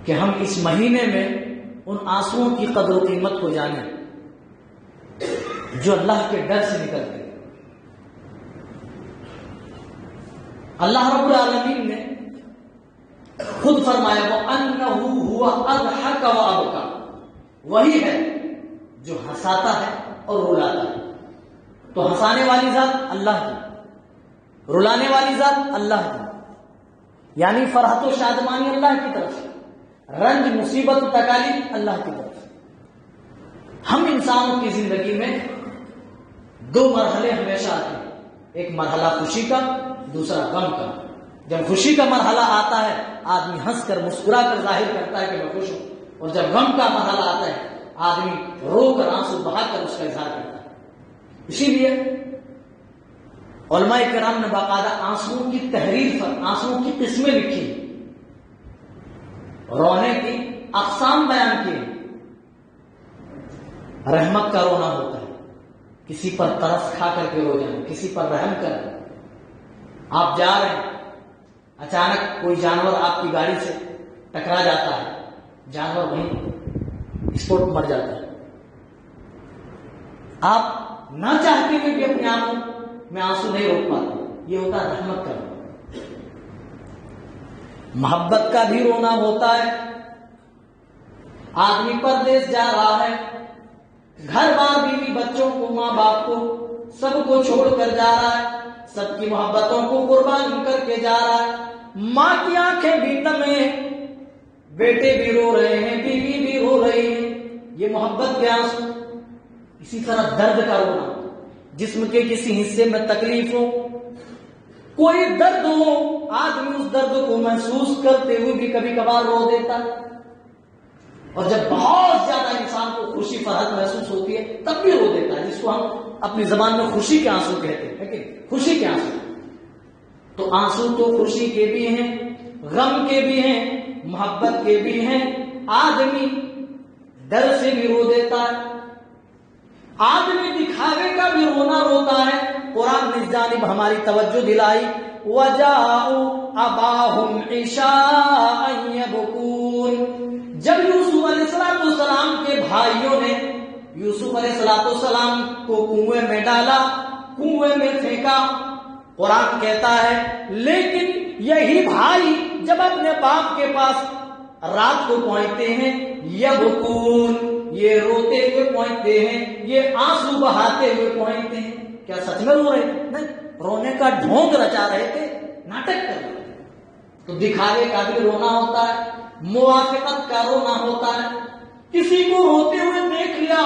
کہ ہم اس مہینے میں ان آنسوؤں کی قدر و قیمت کو جانیں جو اللہ کے ڈر سے نکلتے ہیں۔ اللہ رب العالمین نے خود فرمایا وَأَنَّهُ هُوَ أَضْحَكَ وَأَبْكَى، وہی ہے جو ہنساتا ہے اور رلاتا ہے۔ تو ہنسانے والی ذات اللہ کی، رلانے والی ذات اللہ کی، یعنی فرحت و شادمانی اللہ کی طرف سے، رنج مصیبت و تکالیف اللہ کی طرف سے۔ ہم انسانوں کی زندگی میں دو مرحلے ہمیشہ آتے ہیں، ایک مرحلہ خوشی کا، دوسرا غم کا۔ جب خوشی کا مرحلہ آتا ہے آدمی ہنس کر مسکرا کر ظاہر کرتا ہے کہ میں خوش ہوں، اور جب غم کا مرحلہ آتا ہے آدمی رو کر آنسو بہا کر اس کا اظہار کرتا ہے۔ اسی لیے علماء کرام نے باقاعدہ آنسوؤں کی تحریر پر آنسوؤں کی قسمیں لکھی، رونے کی اقسام بیان کی۔ رحمت کا رونا ہوتا ہے، کسی پر ترس کھا کر کے رو جانا، کسی پر رحم کر۔ آپ جا رہے ہیں، اچانک کوئی جانور آپ کی گاڑی سے ٹکرا جاتا ہے، جانور وہیں اسپوٹ مر جاتا ہے، آپ نہ چاہتے ہوئے بھی اپنے آنکھوں میں آنسو نہیں روک پاتے۔ یہ ہوتا ہے رحمت کا رونا۔ محبت کا بھی رونا ہوتا ہے، آدمی پردیس جا رہا ہے، گھر بار بیوی بچوں کو ماں باپ کو سب کو چھوڑ کر جا رہا ہے، سب کی محبتوں کو قربان کر کے جا رہا ہے، ماں کی آنکھیں بھی نم ہیں، بیٹے بھی رو رہے ہیں، بیوی بھی رو رہی ہے، یہ محبت کے آنسو۔ اسی طرح درد کا رونا، جسم کے کسی حصے میں تکلیف ہو، کوئی درد ہو، آدمی اس درد کو محسوس کرتے ہوئے بھی کبھی کبھار رو دیتا ہے، اور جب بہت زیادہ انسان کو خوشی فرحت محسوس ہوتی ہے تب بھی رو دیتا ہے، جس کو ہم اپنی زبان میں خوشی کے آنسو کہتے ہیں، لیکن خوشی کے آنسو۔ تو آنسو تو خوشی کے بھی ہیں، غم کے بھی ہیں، محبت کے بھی ہیں۔ آدمی ڈر سے بھی رو دیتا ہے، آدمی دکھاوے کا بھی رونا روتا ہے۔ قرآن نے اس جانب ہماری توجہ دلائی، وَجَاءُوا أَبَاهُمْ عِشَاءً يَبْكُونَ۔ جب یوسف علیہ السلام کے بھائیوں نے یوسف علیہ السلام کو کنویں میں ڈالا، کنویں میں پھینکا، قرآن کہتا ہے لیکن یہی بھائی جب اپنے باپ کے پاس رات کو پہنچتے ہیں، یبکون، یہ روتے ہوئے پہنچتے ہیں، یہ آنسو بہاتے ہوئے پہنچتے ہیں۔ کیا سچ میں رو رہے تھے؟ نہیں، رونے کا ڈھونگ رچا رہے تھے، ناٹک کر رہے تھے۔ تو دکھاوے کا بھی رونا ہوتا ہے، موافقت کا رونا ہوتا ہے۔ کسی کو روتے ہوئے دیکھ لیا،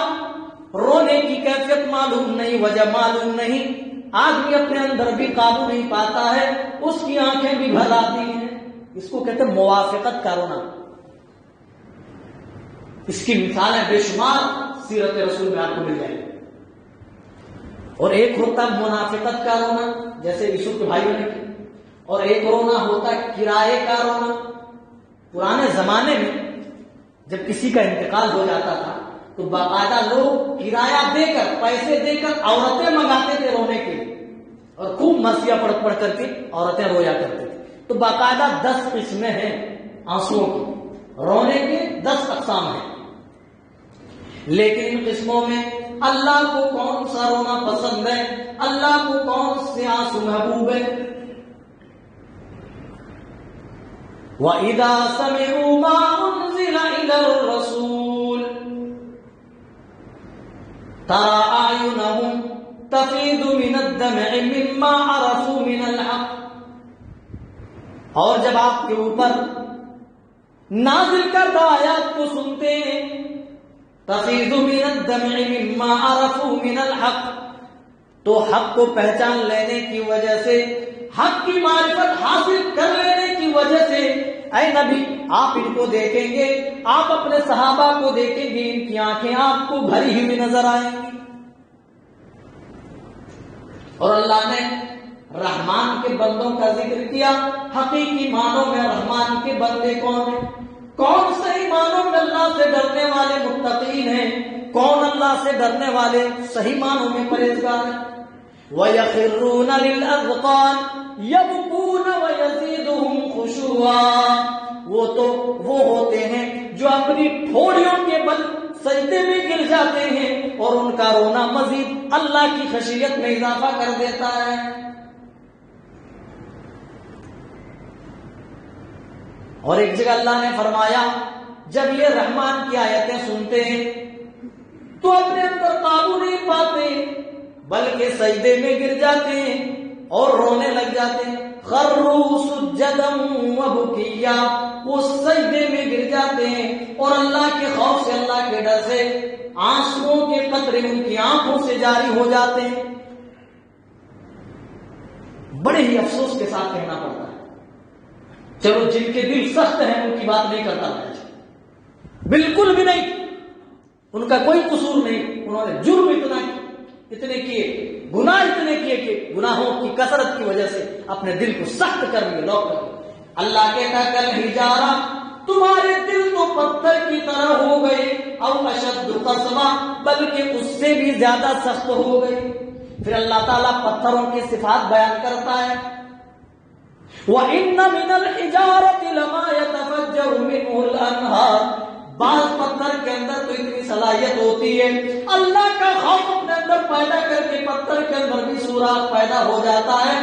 رونے کی کیفیت معلوم نہیں، وجہ معلوم نہیں، آدمی اپنے اندر بھی قابو نہیں پاتا ہے، اس کی آنکھیں بھی بھر آتی ہیں، اس کو کہتے ہیں موافقت کا رونا۔ اس کی مثالیں بے شمار سیرت رسول میں آپ کو مل جائیں گی۔ اور ایک ہوتا ہے منافقت کا رونا، جیسے یوسف کے بھائیوں نے کی، اور ایک رونا ہوتا ہے کرائے کا رونا۔ پرانے زمانے میں جب کسی کا انتقال ہو جاتا تھا تو باقاعدہ لوگ کرایہ دے کر، پیسے دے کر عورتیں منگاتے تھے رونے کے لیے، اور خوب مرثیہ پڑھ پڑھ کر کے عورتیں رویا کرتے تھے۔ تو باقاعدہ 10 قسمیں ہیں آنسوؤں کی، رونے کے 10 اقسام ہیں۔ لیکن ان قسموں میں اللہ کو کون سا رونا پسند ہے، اللہ کو کون سے آنسو محبوب ہے؟ وَإِذَا سَمِعُوا مَا أُنزِلَ إِلَى الرَّسُولِ تَرَىٰ أَعْيُنَهُمْ تَفِيضُ مِنَ الدَّمْعِ مِمَّا عَرَفُوا مِنَ الْحَقِّ۔ اور جب آپ کے اوپر نازل کردہ آیات کو سنتے ہیں، تفیض من الدمع مما عرفوا من الحق، تو حق کو پہچان لینے کی وجہ سے، حق کی معرفت حاصل کر لینے کی وجہ سے، اے نبی آپ ان کو دیکھیں گے، آپ اپنے صحابہ کو دیکھیں گے، ان کی آنکھیں آپ کو بھری ہوئی نظر آئیں گی۔ اور اللہ نے رحمان کے بندوں کا ذکر کیا، حقیقی معنوں میں رحمان کے بندے کون ہیں؟ کون صحیح معنوں میں اللہ سے ڈرنے والے متقین ہیں؟ کون اللہ سے ڈرنے والے صحیح معنوں میں پرہیزگار ہیں؟ وَيَخِرُّونَ لِلْأَذْقَانِ يَبْكُونَ وَيَزِيدُهُمْ خُشُوعًا، وہ ہوتے ہیں اپنی ٹھوڑیوں کے بل سجدے میں گر جاتے ہیں اور ان کا رونا مزید اللہ کی خشیت میں اضافہ کر دیتا ہے. اور ایک جگہ اللہ نے فرمایا جب یہ رحمان کی آیتیں سنتے ہیں تو اپنے اندر قابو نہیں پاتے بلکہ سجدے میں گر جاتے ہیں اور رونے لگ جاتے ہیں. خروا سجدا وبکیا، وہ سجدے میں گر جاتے ہیں اور اللہ کے خوف سے، اللہ کے ڈر سے آنسوؤں کے قطرے ان کی آنکھوں سے جاری ہو جاتے ہیں. بڑے ہی افسوس کے ساتھ کہنا پڑتا ہے. چلو جن کے دل سخت ہیں ان کی بات نہیں کرتا میں، بالکل بھی نہیں، ان کا کوئی قصور نہیں. انہوں نے جرم اتنے کیے، گناہ اتنے کیے کہ گناہوں کی کثرت کی وجہ سے اپنے دل کو سخت کر لیے، لاک کر لیے. اللہ کہتا کل حجارہ، تمہارے دل تو پتھر کی طرح ہو گئے، او اشد قسوہ، بلکہ اس سے بھی زیادہ سخت ہو گئے. پھر اللہ تعالیٰ پتھروں کی صفات بیان کرتا ہے. وَإِنَّ مِنَ الْحِجَارَةِ لَمَا يَتَفَجَّرُ مِنْهُ الْأَنْهَارُ، بعض پتھر کے اندر تو اتنی صلاحیت ہوتی ہے اللہ کا خوف اپنے اندر پیدا کر کے پتھر کے اندر بھی سوراخ پیدا ہو جاتا ہے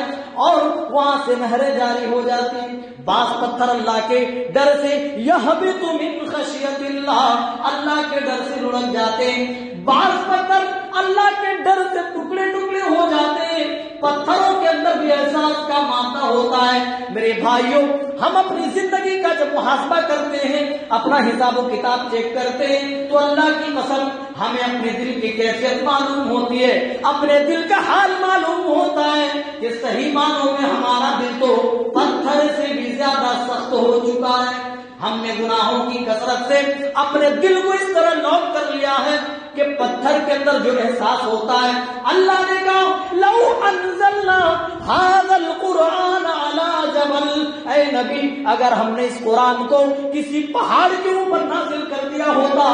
اور وہاں سے نہریں جاری ہو جاتی ہیں. بعض پتھر اللہ کے ڈر سے یہبط من خشیت اللہ، اللہ کے ڈر سے لڑک جاتے ہیں. بعض پتھر اللہ کے ڈر سے ٹکڑے ٹکڑے ہو جاتے ہیں. پتھروں کے اندر بھی احساس کا مادہ ہوتا ہے. میرے بھائیوں، ہم اپنی زندگی کا جب محاسبہ کرتے ہیں، اپنا حساب و کتاب چیک کرتے ہیں تو اللہ کی قسم ہمیں اپنے دل کی کیفیت معلوم ہوتی ہے، اپنے دل کا حال معلوم ہوتا ہے کہ صحیح معنوں میں ہمارا دل تو پتھر سے بھی زیادہ سخت ہو چکا ہے. ہم نے گناہوں کی کثرت سے اپنے دل کو اس طرح لاک کر لیا ہے کہ پتھر کے اندر جو احساس ہوتا ہے، اللہ نے کہا لو انزلنا هذا القرآن على جبل، اے نبی اگر ہم نے اس قرآن کو کسی پہاڑ کے اوپر نازل کر دیا ہوتا،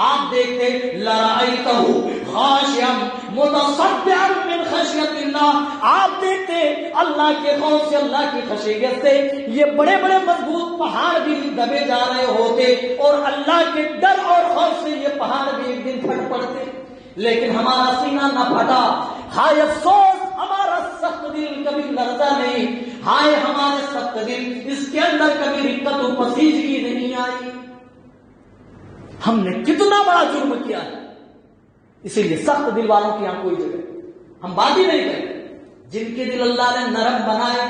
آپ دیکھتے لرأیتہ خاشعا متصدعا من خشیت اللہ، آپ دیکھتے اللہ کے خوف سے، اللہ کی خشیت سے یہ بڑے بڑے مضبوط پہاڑ بھی دبے جا رہے ہوتے اور اللہ کے ڈر اور خوف سے یہ پہاڑ بھی ایک دن پھٹ پڑتے. لیکن ہمارا سینہ نہ پھٹا. ہائے افسوس، ہمارا سخت دل کبھی لرزا نہیں. ہائے ہمارے سخت دل، اس کے اندر کبھی رقت و پسیجگی نہیں آئی. ہم نے کتنا بڑا جرم کیا ہے. اسی لیے سخت دل والوں کی یہاں کوئی جگہ ہم بات ہی نہیں کرتے. جن کے دل اللہ نے نرم بنائے،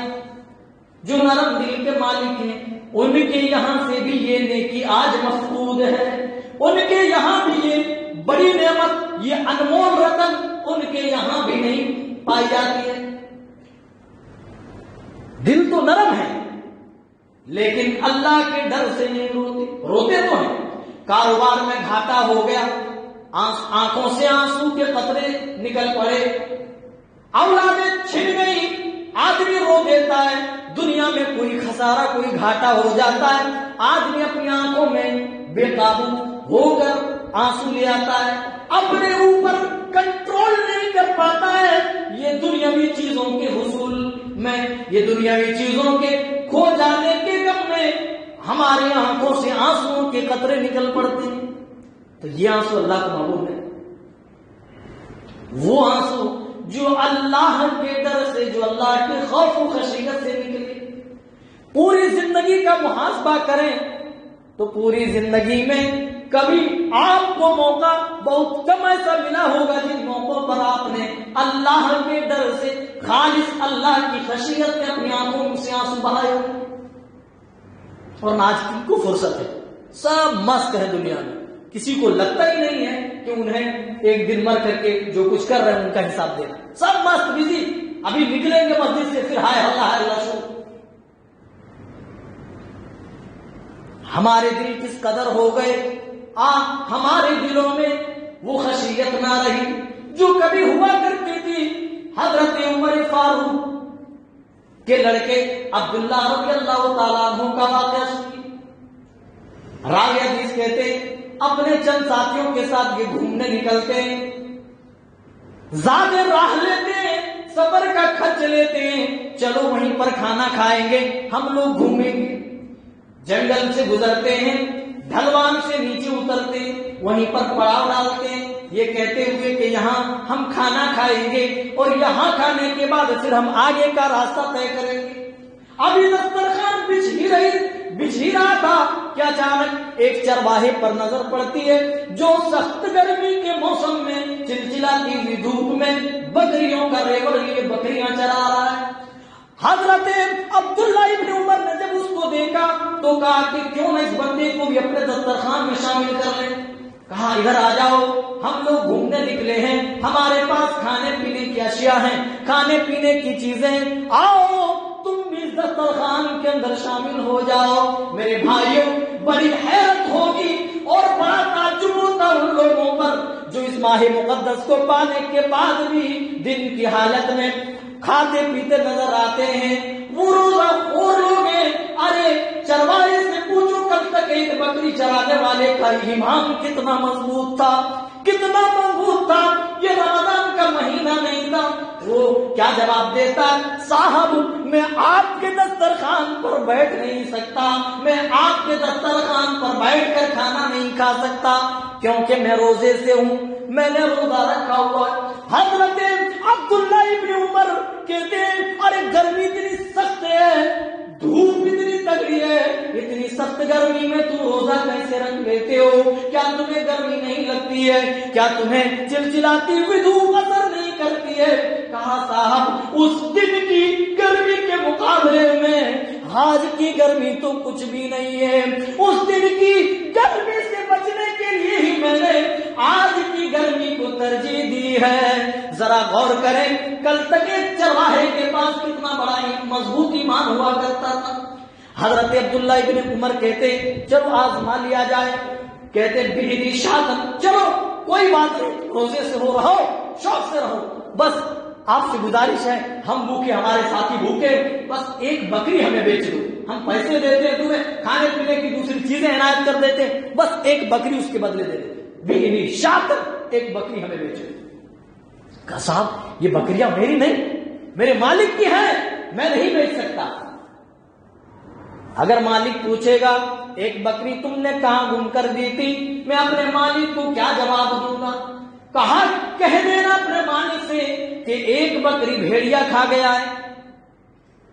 جو نرم دل کے مالک ہیں، ان کے یہاں سے بھی یہ نیکی آج مفقود ہے. ان کے یہاں بھی یہ بڑی نعمت، یہ انمول رتن ان کے یہاں بھی نہیں پائی جاتی ہے. دل تو نرم ہے لیکن اللہ کے ڈر سے نہیں روتے. روتے تو ہیں، کاروبار میں گھاٹا ہو گیا، آنکھوں سے آنسو کے قطرے نکل پڑے، اولادیں چھن گئی، آدمی رو دیتا ہے. دنیا میں کوئی خسارہ، کوئی گھاٹا ہو جاتا ہے، آدمی اپنی آنکھوں میں بے قابو ہو کر آنسو لے آتا ہے، اپنے اوپر کنٹرول نہیں کر پاتا ہے. یہ دنیاوی چیزوں کے حصول میں، یہ دنیاوی چیزوں کے کھو جانے کے غم میں ہماری آنکھوں سے آنسوؤں کے قطرے نکل پڑتے ہیں. تو یہ آنسو اللہ کو معلوم ہے. وہ آنسو جو اللہ کے ڈر سے، جو اللہ کے خوف و خشیت سے نکلے. پوری زندگی کا محاسبہ کریں تو پوری زندگی میں کبھی آپ کو موقع بہت کم ایسا ملا ہوگا جن موقعوں پر آپ نے اللہ کے ڈر سے، خالص اللہ کی خشیت میں اپنی آنکھوں سے آنسو بہائے. اور آج کن کو فرصت ہے، سب مست ہے دنیا میں، کسی کو لگتا ہی نہیں ہے کہ انہیں ایک دن مر کر کے جو کچھ کر رہے ہیں ان کا حساب دینا. سب مست بزی، ابھی نکلیں گے مسجد سے پھر ہائے اللہ ہائے اللہ شروع. ہمارے دل کس قدر ہو گئے، ہمارے دلوں میں وہ خشیت نہ رہی جو کبھی ہوا کرتی تھی. حضرت عمر فاروق کے لڑکے عبداللہ رضی اللہ تعالیٰ عنہ کا واقعہ سنیے. راوی حدیث کہتے اپنے چند ساتھیوں کے ساتھ یہ گھومنے نکلتے ہیں، زاد راہ لیتے ہیں، سفر کا خرچ لیتے ہیں، چلو وہیں پر کھانا کھائیں گے، ہم لوگ گھومیں گے. جنگل سے گزرتے ہیں، ڈھلوان سے نیچے اترتے، وہیں پر پڑاؤ ڈالتے، یہ کہتے ہوئے کہ یہاں ہم کھانا کھائیں گے اور یہاں کھانے کے بعد پھر ہم آگے کا راستہ طے کریں گے۔ ابھی دسترخوان بچھ ہی رہا تھا کہ اچانک ایک چرواہے پر نظر پڑتی ہے جو سخت گرمی کے موسم میں چلچلاتی ہوئی دھوپ میں بکریوں کا ریوڑ لیے بکریاں چرا رہا ہے۔ حضرت عبداللہ ابن عمر نے جب اس کو دیکھا تو کہا کہ کیوں نہ اس بندے کو بھی اپنے دسترخوان میں شامل کر لیں۔ کہا ادھر آ جاؤ، ہم لوگ گھومنے نکلے ہیں، ہمارے پاس کھانے پینے کی اشیاء ہیں، کھانے پینے کی چیزیں، آؤ تم بھی دسترخوان کے اندر شامل ہو جاؤ۔ میرے بھائیوں، بڑی حیرت ہوگی اور بڑا تعجب ہوتا ان لوگوں پر جو اس ماہ مقدس کو پانے کے بعد بھی دن کی حالت میں کھاتے پیتے نظر آتے ہیں۔ وہ روزہ خور لوگ ہیں۔ ارے چرواہے سے پوچھو کل تک ایک بکری چرانے والے کا ایمان کتنا مضبوط تھا، کتنا مضبوط تھا۔ یہ رمضان کا مہینہ نہیں تھا۔ وہ کیا جواب دیتا؟ صاحب میں آپ کے دسترخوان پر بیٹھ نہیں سکتا، میں آپ کے دسترخوان پر بیٹھ کر کھانا نہیں کھا سکتا کیونکہ میں روزے سے ہوں، میں نے روزہ رکھا ہوا۔ حضرت عبداللہ ابن عمر کہتے ہیں ارے گرمی اتنی سخت ہے، دھوپ اتنی تگڑی ہے، اتنی سخت گرمی میں تم روزہ کیسے رکھ لیتے ہو؟ کیا تمہیں گرمی نہیں لگتی ہے؟ کیا تمہیں چلچلاتی ہوئی دھوپ اثر نہیں کرتی ہے؟ کہا صاحب اس دن کی گرمی کے مقابلے میں آج کی گرمی تو کچھ بھی نہیں ہے۔ اس دن کی گرمی سے بچنے کے لیے ہی میں نے آج کی گرمی کو ترجیح دی ہے۔ ذرا غور کریں، کل تک ایک چرواہے کے پاس کتنا بڑا مضبوط ایمان ہوا کرتا تھا۔ حضرت عبداللہ ابن عمر کہتے چلو آزما لیا جائے، کہتے بِعِدِی شاطن، چلو کوئی بات نہیں، روزے سے ہو رہو، شوق سے رہو، بس آپ سے گزارش ہے، ہم بھوکے، ہمارے ساتھی بھوکے، بس ایک بکری ہمیں بیچ دو، ہم پیسے دیتے ہیں تمہیں، کھانے پینے کی دوسری چیزیں عنایت کر دیتے، بس ایک بکری اس کے بدلے دے دیتے، بِعِدِی شاطن، ایک بکری ہمیں بیچ دو۔ کہا صاحب یہ بکریاں میری نہیں، میرے مالک کی ہیں، میں نہیں بیچ سکتا۔ اگر مالک پوچھے گا ایک بکری تم نے کہاں گم کر دی تھی، میں اپنے مالک کو کیا جواب دوں گا؟ کہا کہہ دینا اپنے مالک سے کہ ایک بکری بھیڑیا کھا گیا ہے۔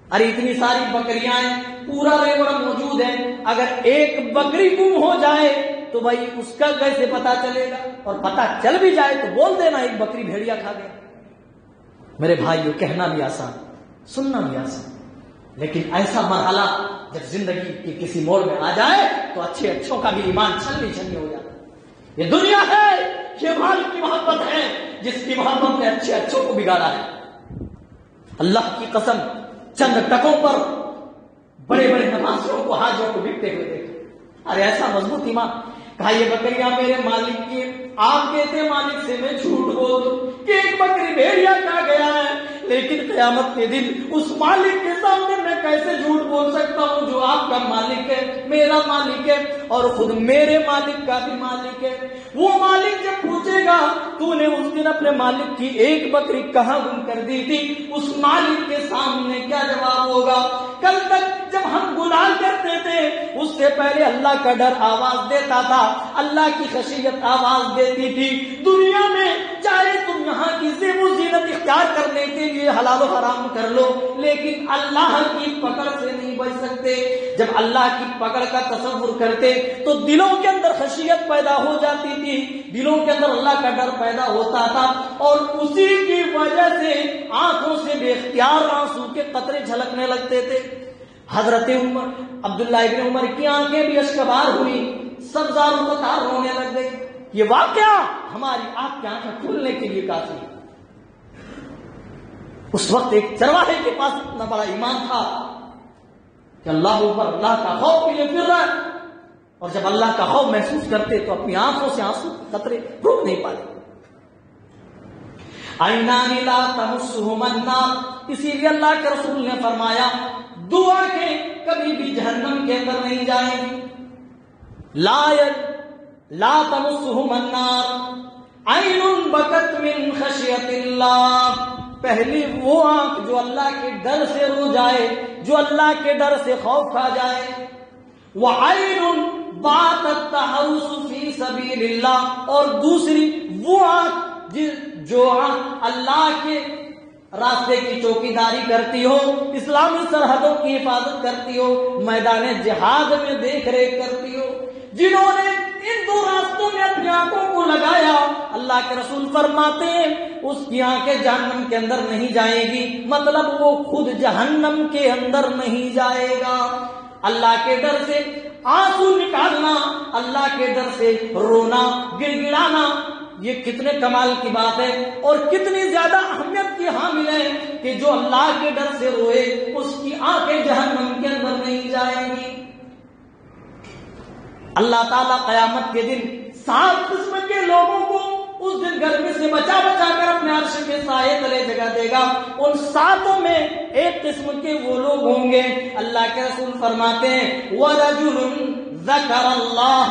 ارے اتنی ساری بکریاں ہیں، پورا ریوڑ موجود ہے، اگر ایک بکری گم ہو جائے تو بھائی اس کا کیسے پتا چلے گا؟ اور پتا چل بھی جائے تو بول دینا ایک بکری بھیڑیا کھا گیا۔ میرے بھائیو، کہنا بھی آسان، سننا بھی آسان، لیکن ایسا مرحلہ جب زندگی کے کسی موڑ میں آ جائے تو اچھوں کا بھی ایمان چھلنی ہو جاتا ہے۔ یہ دنیا ہے، یہ مال کی محبت ہے جس کی محبت نے اچھوں کو بگاڑا ہے۔ اللہ کی قسم، چند ٹکوں پر بڑے بڑے نمازیوں کو، حاجیوں کو بکتے ہوئے دیکھا۔ ارے ایسا مضبوط ایمان۔ کہا یہ بکریاں میرے مالک کی، آپ کہتے مالک سے میں جھوٹ بول دوں کہ ایک بکری بھیڑیا کھا گیا ہے، لیکن قیامت کے دن اس مالک کے سامنے میں کیسے جھوٹ بول سکتا ہوں جو آپ کا مالک ہے، میرا مالک ہے، اور خود میرے مالک کا بھی مالک ہے۔ وہ مالک جب پوچھے گا تو نے اس دن اپنے مالک کی ایک بکری کہاں گم کر دی تھی، اس مالک کے سامنے کیا جواب ہوگا؟ کل تک جب ہم گناہ کرتے تھے اس سے پہلے اللہ کا ڈر آواز دیتا تھا، اللہ کی خشیت آواز دیتی تھی۔ دنیا میں چاہے تم یہاں کی زیب و زینت اختیار کرنے کے لیے حلال و حرام کر لو، لیکن اللہ کی پکڑ سے نہیں بچ سکتے۔ جب اللہ کی پکڑ کا تصور کرتے تو دلوں کے اندر خشیت پیدا ہو جاتی تھی، دلوں کے اندر اللہ کا ڈر پیدا ہوتا تھا، اور اسی کی وجہ سے آنکھوں سے بے اختیار آنسو کے قطرے جھلکنے لگتے تھے۔ حضرت عمر، عبداللہ ابن عمر کی آنکھیں بھی اشکبار ہوئی، سب زاروں کو تار رونے لگ گئے۔ یہ واقعہ ہماری آپ کی آنکھیں کھولنے کے لیے کافی ہے۔ اس وقت ایک چرواہے کے پاس اتنا بڑا ایمان تھا کہ اللہ اوپر، اللہ کا خوف کے لیے پھر رہا ہے، اور جب اللہ کا خوف محسوس کرتے تو اپنی آنکھوں سے آنسو قطرے روک نہیں پاتے۔ عینان لا تمسہما النار، اسی لیے اللہ کے رسول نے فرمایا دو آنکھیں کبھی بھی جہنم کے اندر نہیں جائیں گی۔ لا تمسہما النار عین بکت من خشیت اللہ، پہلی وہ آنکھ جو اللہ کے ڈر سے رو جائے، جو اللہ کے ڈر سے خوف کھا جائے۔ وعین بات التحرس فی سبیل اللہ، اور دوسری وہ آنکھ جو اللہ کے راستے کی چوکیداری کرتی ہو، اسلامی سرحدوں کی حفاظت کرتی ہو، میدان جہاد میں دیکھ ریکھ کرتی ہو، جنہوں نے ان دو راستوں میں اپنی آنکھوں کو لگایا، اللہ کے رسول فرماتے ہیں اس کی آنکھیں جہنم کے اندر نہیں جائے گی، مطلب وہ خود جہنم کے اندر نہیں جائے گا۔ اللہ کے ڈر سے آنسو نکالنا، اللہ کے ڈر سے رونا، گڑ گڑانا، یہ کتنے کمال کی بات ہے اور کتنی زیادہ اہمیت کی حامل ہے کہ جو اللہ کے ڈر سے روئے اس کی آنکھیں جہنم کے اندر نہیں جائیں گی۔ اللہ تعالیٰ قیامت کے دن 7 قسم کے لوگوں کو اس دن گرمی سے بچا بچا کر اپنے عرش کے سائے تلے جگہ دے گا۔ ان 7 میں ایک قسم کے وہ لوگ ہوں گے، اللہ کے رسول فرماتے ہیں وَرَجُلٌ ذَكَرَ اللَّهَ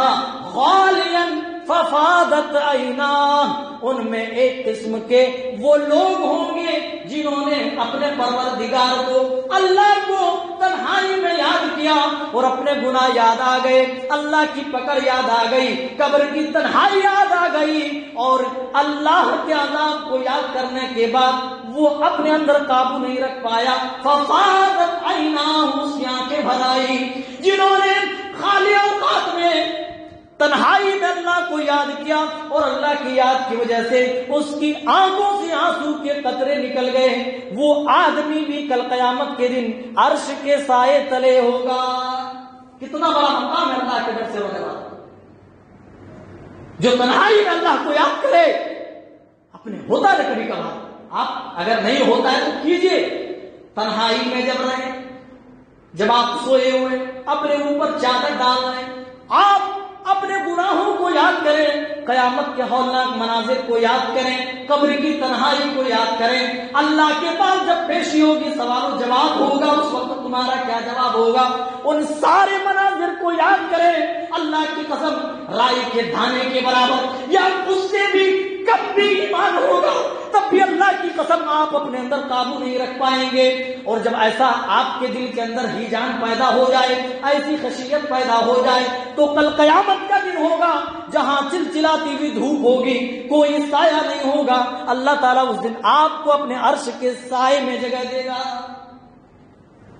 خَالِيًا ففادت عیناہ، ان میں ایک قسم کے وہ لوگ ہوں گے جنہوں نے اپنے پروردگار کو، اللہ کو تنہائی میں یاد کیا اور اپنے گناہ یاد آ گئے، اللہ کی پکڑ یاد آ گئی، قبر کی تنہائی یاد آ گئی، اور اللہ کے عذاب کو یاد کرنے کے بعد وہ اپنے اندر قابو نہیں رکھ پایا، ففادت عیناہ، اس کی آنکھیں بھر آئی۔ جنہوں نے خالی اوقات میں تنہائی میں اللہ کو یاد کیا اور اللہ کی یاد کی وجہ سے اس کی آنکھوں سے آنسو کے قطرے نکل گئے، وہ آدمی بھی کل قیامت کے دن عرش کے سائے تلے ہوگا۔ کتنا بڑا مقام ہے اللہ کے ڈر سے رونے والا، جو تنہائی میں اللہ کو یاد کرے۔ اپنے ہوتا ہے کبھی کبھار، آپ اگر نہیں ہوتا ہے تو کیجئے، تنہائی میں جب رہیں، جب آپ سوئے ہوئے اپنے اوپر چادر ڈال رہے ہیں، آپ اپنے گناہوں کو یاد کریں، قیامت کے ہولناک مناظر کو یاد کریں، قبر کی تنہائی کو یاد کریں، اللہ کے پاس جب پیشی ہوگی سوال و جواب ہوگا، اس وقت تمہارا کیا جواب ہوگا، ان سارے مناظر کو یاد کریں۔ اللہ کی قسم رائی کے دانے کے برابر یا اس سے بھی کم بھی ایمان ہوگا، تب بھی اللہ کی قسم آپ اپنے اندر قابو نہیں رکھ پائیں گے۔ اور جب ایسا آپ کے دل کے اندر ہی جان پیدا ہو جائے، ایسی خشیت پیدا ہو جائے، تو کل قیامت کا دن ہوگا جہاں چلچلاتی ہوئی دھوپ ہوگی، کوئی سایہ نہیں ہوگا، اللہ تعالیٰ اس دن آپ کو اپنے عرش کے سائے میں جگہ دے گا۔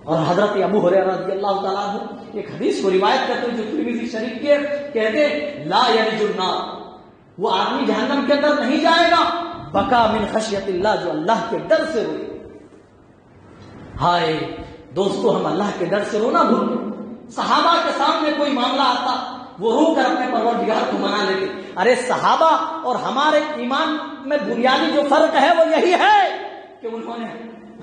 اور حضرت ابو ہریرہ رضی اللہ تعالیٰ عنہ ایک حدیث کو روایت کرتے ہیں جو ترمذی شریف کے کہتے ہیں لا یلج النار، وہ آدمی جہنم کے اندر نہیں جائے گا، بکا من خشیت اللہ، جو اللہ کے ڈر سے روئے۔ ہائے دوستو، ہم اللہ کے ڈر سے رونا بھول گئے۔ صحابہ کے سامنے کوئی معاملہ آتا، وہ رو کر اپنے پروردگار کو منا لیتے۔ ارے صحابہ اور ہمارے ایمان میں بنیادی جو فرق ہے وہ یہی ہے کہ انہوں نے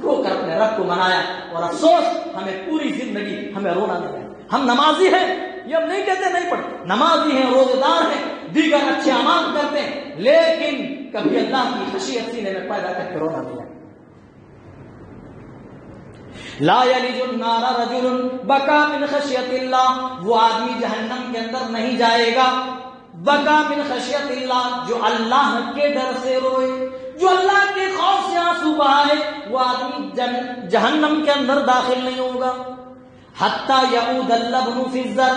رو کر اپنے رب کو منایا، اور افسوس ہمیں پوری زندگی ہمیں رونا نہیں ہے۔ ہم نمازی ہیں، یہ ہم نہیں کہتے نہیں پڑھتے، نمازی ہیں، روزے دار ہیں، دیگر اچھے اعمال کرتے ہیں، لیکن کبھی اللہ کی خشیت سینے میں پیدا کر کے رونا نہیں ہے۔ لا یلج النار رجل بکا من خشیت اللہ، وہ آدمی جہنم کے اندر نہیں جائے گا، بکا من خشیت اللہ، جو اللہ کے ڈر سے روئے، جو اللہ کے خوف سے آنسو بہائے، وہ آدمی جہنم کے اندر داخل نہیں ہوگا۔ حتی یعود اللبن فی الزر،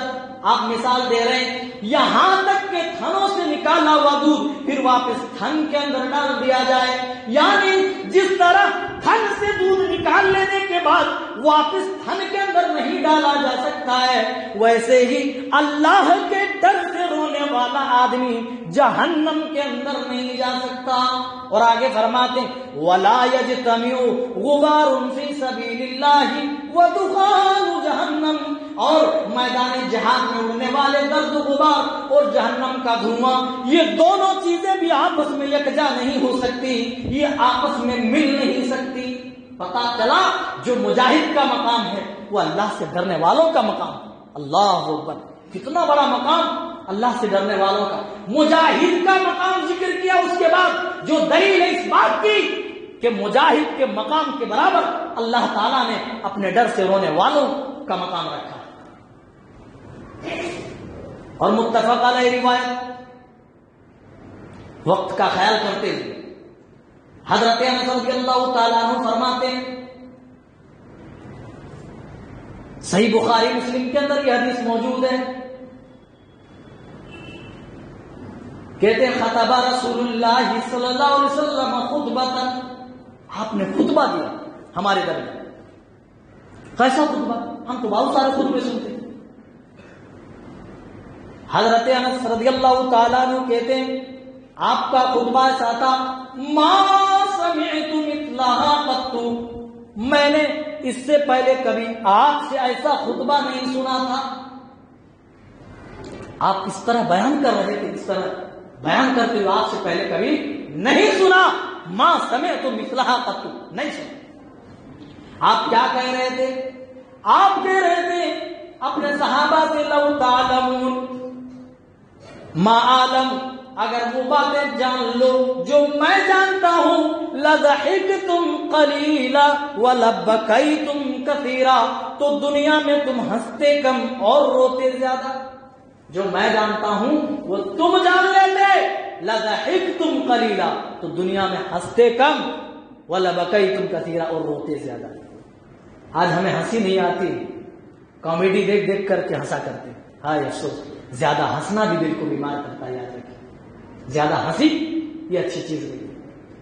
آپ مثال دے رہے ہیں، یہاں تک کہ تھنوں سے نکالا ہوا دودھ پھر واپس تھن کے اندر ڈال دیا جائے، یعنی جس طرح تھن سے دودھ نکال لینے کے بعد واپس تھن کے اندر نہیں ڈالا جا سکتا ہے، ویسے ہی اللہ کے ڈر سے رونے والا آدمی جہنم کے اندر نہیں جا سکتا۔ اور آگے فرماتے وَلَا يَجْتَمِعُ غُبَارٌ فِي سَبِيلِ اللَّهِ وَدُخَانُ جَهَنَّمَ، اور میدان جہاد میں اڑنے والے گرد و غبار اور جہنم کا دھواں، یہ دونوں چیزیں بھی آپس میں یکجا نہیں ہو سکتی، یہ آپس میں مل نہیں سکتی۔ پتا چلا جو مجاہد کا مقام ہے وہ اللہ سے ڈرنے والوں کا مقام ہے۔ اللہ اکبر، کتنا بڑا مقام اللہ سے ڈرنے والوں کا۔ مجاہد کا مقام ذکر کیا، اس کے بعد جو دلیل ہے اس بات کی کہ مجاہد کے مقام کے برابر اللہ تعالیٰ نے اپنے ڈر سے رونے والوں کا مقام رکھا۔ اور متفق علیہ روایت، وقت کا خیال کرتے ہوئے حضرت انس رضی اللہ تعالیٰ عنہ فرماتے ہیں، صحیح بخاری مسلم کے اندر یہ حدیث موجود ہے، کہتے ہیں خطبہ رسول اللہ صلی اللہ علیہ وسلم خطبۃ، آپ نے خطبہ دیا ہمارے درمیان. کیسا خطبہ؟ ہم تو بہت سارے خطبے سنتے ہیں. حضرت انس رضی اللہ تعالیٰ عنہ کہتے ہیں آپ کا خطبہ ایسا تھا، ما سمعت مثلها قط، میں نے اس سے پہلے کبھی آپ سے ایسا خطبہ نہیں سنا تھا. آپ اس طرح بیان کر رہے تھے، اس طرح بیان کرتے ہوئے آپ سے پہلے کبھی نہیں سنا. ما سمعت مثلها قط، نہیں سنا. آپ کیا کہہ رہے تھے؟ آپ کہہ رہے تھے اپنے صحابہ سے لو تعلمون ما عالم، اگر وہ باتیں جان لو جو میں جانتا ہوں، لضحکتم قلیلا ولبکیتم کثیرا، تو دنیا میں تم ہنستے کم اور روتے زیادہ. جو میں جانتا ہوں وہ تم جان لیتے. لضحکتم قلیلا، تو دنیا میں ہنستے کم، ولبکیتم کثیرا، اور روتے زیادہ. آج ہمیں ہنسی نہیں آتی، کامیڈی دیکھ دیکھ کر کے ہنسا کرتے. ہائے افسوس، زیادہ ہنسنا بھی دل کو بیمار کرتا ہے. یاد رکھیں، زیادہ ہنسی یہ اچھی چیز نہیں ہے.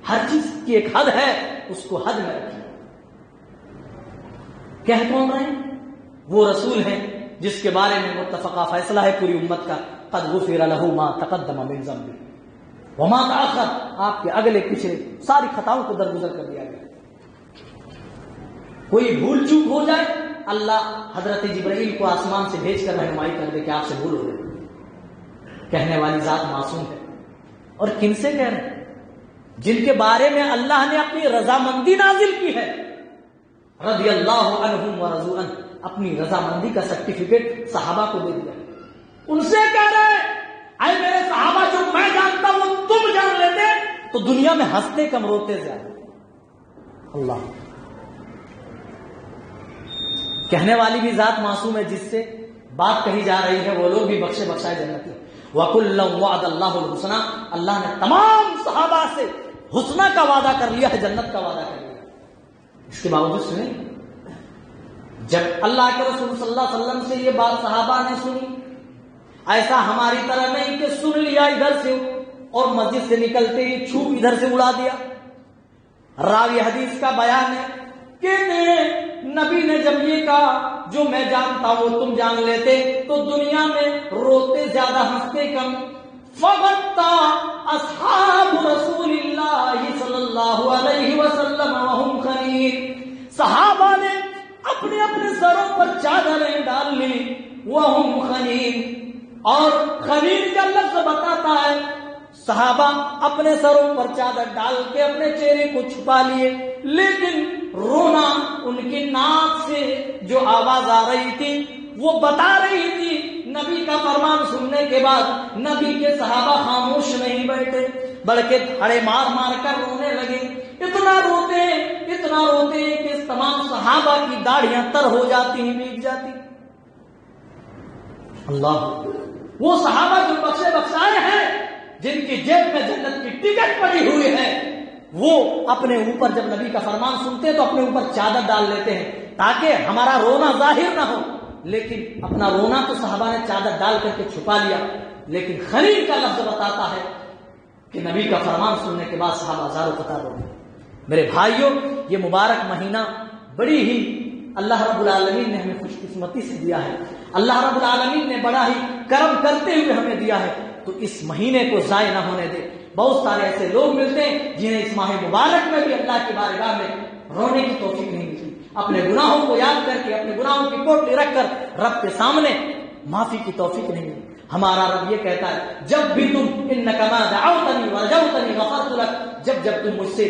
ہر چیز کی ایک حد ہے، اس کو حد میں رکھیں. کہہ کون رہے ہیں؟ وہ رسول ہیں جس کے بارے میں متفقہ فیصلہ ہے پوری امت کا، قد غفر له ما تقدم من ذنبه وما تاخر، آپ کے اگلے پچھلے ساری خطاؤں کو درگزر کر دیا گیا. کوئی بھول چوک ہو جائے، اللہ حضرت جبرائیل کو آسمان سے بھیج کر رہنمائی کر دے کہ آپ سے بھول ہو گئی. کہنے والی ذات معصوم ہے. اور کن سے کہہ رہے ہیں؟ جن کے بارے میں اللہ نے اپنی رضامندی نازل کی ہے. رضی اللہ عنہم ورضوا عنہ، اپنی رضامندی کا سرٹیفکیٹ صحابہ کو دے دیا. ان سے کہہ رہے ہیں اے میرے صحابہ، جو میں جانتا ہوں تم جان لیتے تو دنیا میں ہنستے کم روتے زیادہ. اللہ، کہنے والی بھی ذات معصوم ہے، جس سے بات کہی جا رہی ہے وہ لوگ بھی بخشے بخشائے جنتی. وَكُلًّا وَعَدَ اللَّهُ الْحُسْنَى، اللہ نے تمام صحابہ سے حسنہ کا وعدہ کر لیا ہے، جنت کا وعدہ کر لیا. اس کے باوجود سنیں، جب اللہ کے رسول صلی اللہ علیہ وسلم سے یہ بات صحابہ نے سنی، ایسا ہماری طرح نہیں کہ سن لیا ادھر سے اور مسجد سے نکلتے ہی چھوپ ادھر سے اڑا دیا. راوی حدیث کا بیان ہے کہ نبی نے جب یہ کہا جو میں جانتا ہوں تم جان لیتے تو دنیا میں روتے زیادہ ہنستے کم. فغطا اصحاب رسول اللہ صلی اللہ علیہ وسلم وهم خنیر، صحابہ نے اپنے اپنے سروں پر چادریں ڈال لی. وهم خنیر، اور خنیر کا لفظ بتاتا ہے صحابہ اپنے سروں پر چادر ڈال کے اپنے چہرے کو چھپا لیے، لیکن رونا ان کی ناک سے جو آواز آ رہی تھی وہ بتا رہی تھی نبی کا فرمان سننے کے بعد نبی کے صحابہ خاموش نہیں بیٹھے بلکہ دھڑے مار مار کر رونے لگے. اتنا روتے کہ تمام صحابہ کی داڑھیاں تر ہو جاتی ہیں، بھیگ جاتی. اللہ، وہ صحابہ جو بخشے بخشائے ہیں، جن کی جیب میں جنت کی ٹکٹ پڑی ہوئی ہے، وہ اپنے اوپر جب نبی کا فرمان سنتے تو اپنے اوپر چادر ڈال لیتے ہیں تاکہ ہمارا رونا ظاہر نہ ہو. لیکن اپنا رونا تو صحابہ نے چادر ڈال کر کے چھپا لیا، لیکن خنیر کا لفظ بتاتا ہے کہ نبی کا فرمان سننے کے بعد صحابہ ہزاروں قطار ہو گئے. میرے بھائیوں، یہ مبارک مہینہ بڑی ہی اللہ رب العالمین نے ہمیں خوش قسمتی سے دیا ہے. اللہ رب العالمین نے بڑا ہی کرم کرتے ہوئے ہمیں دیا ہے، تو اس مہینے کو ضائع نہ ہونے دے. بہت سارے ایسے لوگ ملتے ہیں جنہیں اس ماہ مبارک میں بھی اللہ کی بارگاہ میں رونے کی توفیق نہیں ملتی. اپنے گناہوں کو یاد کر کے، اپنے گناہوں کی پوٹلی رکھ کر رب کے سامنے معافی کی توفیق نہیں ملتی. ہمارا رب یہ کہتا ہے جب بھی تم انک ما دعوتنی ورجوتنی غفرت لک، جب تم مجھ سے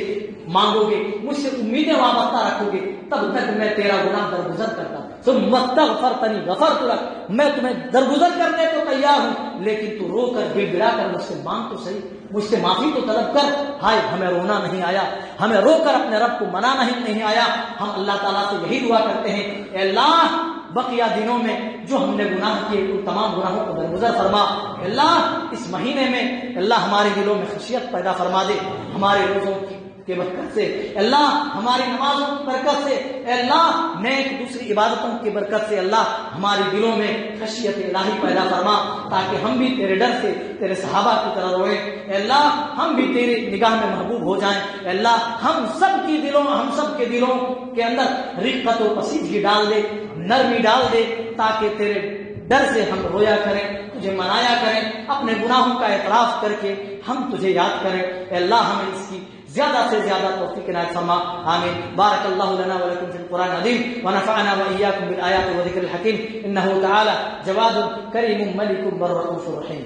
مانگو گے، مجھ سے امیدیں وابستہ رکھو گے، تب تک میں تیرا گناہ درگزر کرتا ہوں. ثم استغفرتنی غفرت لک، میں تمہیں درگزر کرنے کو تیار ہوں، لیکن تو رو کر گڑ گڑا کر مجھ سے مانگ تو صحیح، مجھ سے معافی تو طلب کر. ہائے، ہمیں رونا نہیں آیا، ہمیں رو کر اپنے رب کو منانا نہیں آیا. ہم اللہ تعالیٰ سے یہی دعا کرتے ہیں، اے اللہ بقیہ دنوں میں جو ہم نے گناہ کیے ان تمام گناہوں کو درگزر فرما. اللہ اس مہینے میں اللہ ہمارے دلوں میں خشیت پیدا فرما دے، ہمارے روزوں کی کے برکت سے، اللہ ہماری نمازوں کی برکت سے، اللہ نیک دوسری عبادتوں کی برکت سے اللہ ہمارے دلوں میں خشیت الہی پیدا فرما، تاکہ ہم بھی تیرے ڈر سے تیرے صحابہ کی طرح روئیں، اللہ ہم بھی تیری نگاہ میں محبوب ہو جائیں، اللہ ہم سب کے دلوں کے اندر رقت و پسیدگی ڈال دے، نرمی ڈال دے، تاکہ تیرے ڈر سے ہم رویا کریں، تجھے منایا کریں، اپنے گناہوں کا اعتراف کر کے ہم تجھے یاد کریں۔ اے اللہ ہمیں اس کی زیادہ سے زیادہ توفیق عنایت فرما، آمین۔ بارک اللہ لنا ولکم فی القرآن العظیم ونفعنا وإیاکم بالآیات والذکر الحکیم، انہ تعالی جواد کریم ملک بر رؤوف رحیم۔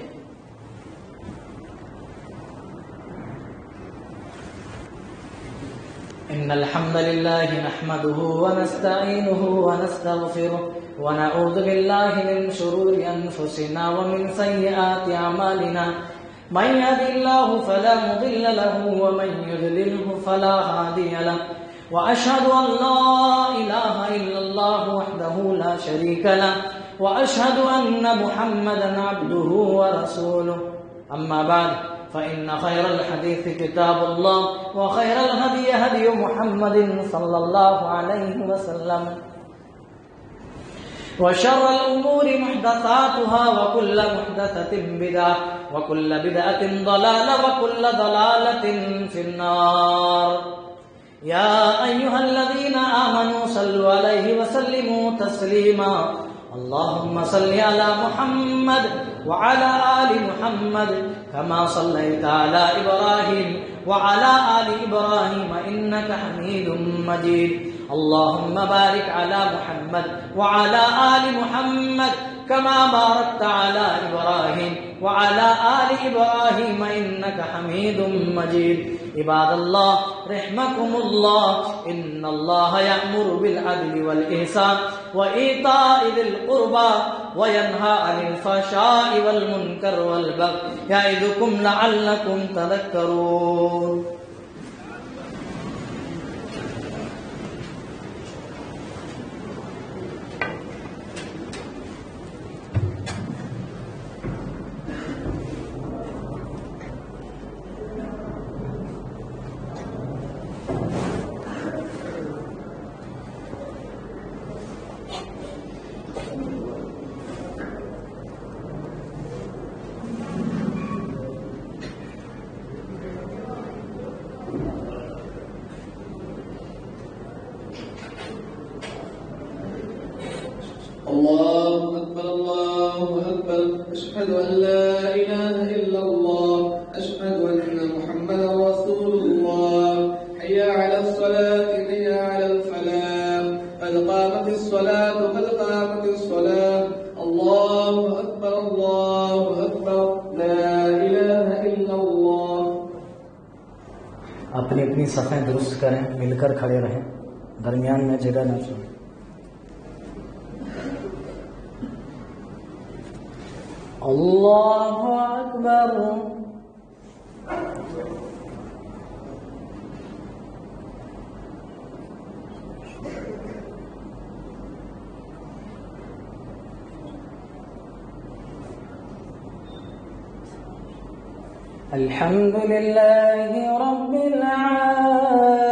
إن الحمد لله نحمده ونستعينه ونستغفره ونعوذ بالله من شرور أنفسنا ومن سيئات أعمالنا، من يهد الله فلا مضل له ومن يضلله فلا هادي له، وأشهد أن لا إله إلا الله وحده لا شريك له، وأشهد أن محمدا عبده ورسوله، أما بعد فإن خير الحديث كتاب الله، وخير الهدي هدي محمد صلى الله عليه وسلم، وشر الأمور محدثاتها وكل محدثة بدعة وكل بدعة ضلالة وكل ضلالة في النار۔ يا أيها الذين آمنوا صلوا عليه وسلموا تسليما، اللهم صل على محمد وعلى آل محمد كما صليت على إبراهيم وعلى آل إبراهيم إنك حميد مجيد، اللهم بارك على محمد وعلى آل محمد كما باركت على إبراهيم وعلى آل إبراهيم إنك حميد مجيد۔ عباد الله رحمكم الله، إن الله يأمر بالعدل والإحسان وإيتاء ذي القربى وينهى عن الفحشاء والمنكر والبغي يعظكم لعلكم تذكرون۔ الله أكبر الله أكبر، أشهد أن لا إله إلا الله، أشهد أن محمدا رسول الله، حي على الصلاة حي على الفلاح، قد قامت الصلاة قد قامت الصلاة، الله أكبر الله أكبر، لا إله إلا الله۔ اپنی اپنی صفیں درست کریں، مل کر کھڑے رہیں، درمیان میں جگہ نہ چھوڑیں۔ اللہ اکبر۔ الحمد للہ رب العالمین۔